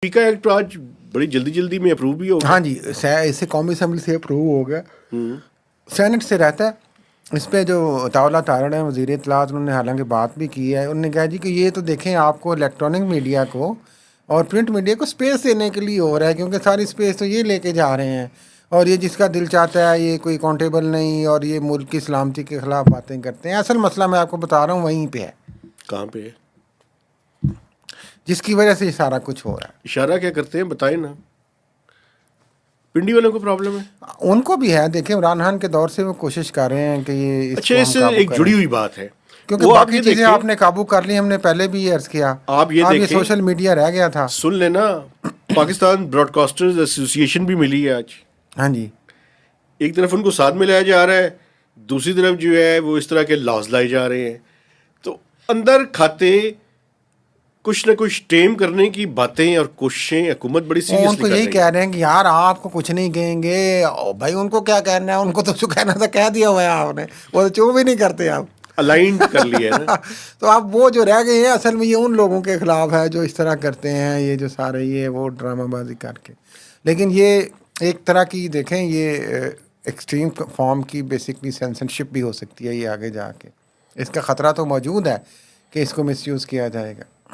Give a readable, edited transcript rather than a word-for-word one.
टीका एक्ट तो आज बड़ी जल्दी जल्दी में अप्रूव भी हो गया। हाँ जी, इसे कौमी असम्बली से अप्रूव हो गया, सेनेट से रहता है। इस पे जो तावला तारड़ है वज़ीर इत्तलात, उन्होंने हालांकि बात भी की है। उन्होंने कहा जी कि ये तो देखें आपको इलेक्ट्रॉनिक मीडिया को और प्रिंट मीडिया को स्पेस देने के लिए हो रहा है, क्योंकि सारी स्पेस तो ये लेके जा रहे हैं और ये जिसका दिल चाहता है ये कोई अकाउंटेबल नहीं, और ये मुल्क की सलामती के ख़िलाफ़ बातें करते हैं। असल मसला मैं आपको बता रहा हूँ वहीं पे है। कहाँ पे है? जिसकी वजह से ये सारा कुछ हो रहा है। इशारा क्या करते हैं बताएं ना। पिंडी वालों को प्रॉब्लम है? उनको भी है। देखिए इमरान खान के दौर से वो कोशिश कर रहे हैं कि ये अच्छा, इसको हम इससे काबू एक करें, जुड़ी हुई बात है क्योंकि वो आप बाकी ये चीज़ें देखें, आपने काबू कर ली। हमने पहले भी ये अर्ज़ किया, आप ये अब ये देखें, सोशल मीडिया रह गया था। सुन लेना, पाकिस्तान ब्रॉडकास्टर्स एसोसिएशन भी मिली है आज। हाँ जी, एक तरफ उनको साथ में लाया जा रहा है, दूसरी तरफ जो है वो इस तरह के लॉज लाए जा रहे हैं। तो अंदर खाते कुछ ना कुछ टेम करने की बातें और कोशिशें हुकूमत बड़ी सीरियसली उनको कर यही रही कह है। रहे हैं कि यार आपको कुछ नहीं कहेंगे। ओ भाई उनको क्या कहना है, उनको तो जो कहना था कह दिया हुआ है आपने, वो तो चुप भी नहीं करते आप। अलाइंड कर लिया है ना। तो अब वो जो रह गए हैं असल में ये उन लोगों के खिलाफ है जो इस तरह करते हैं, ये जो सारे ये वो ड्रामाबाजी करके। लेकिन ये एक तरह की देखें, ये एक्सट्रीम फॉर्म की बेसिकली सेंसरशिप भी हो सकती है ये आगे जाके। इसका ख़तरा तो मौजूद है कि इसको मिसयूज़ किया जाएगा।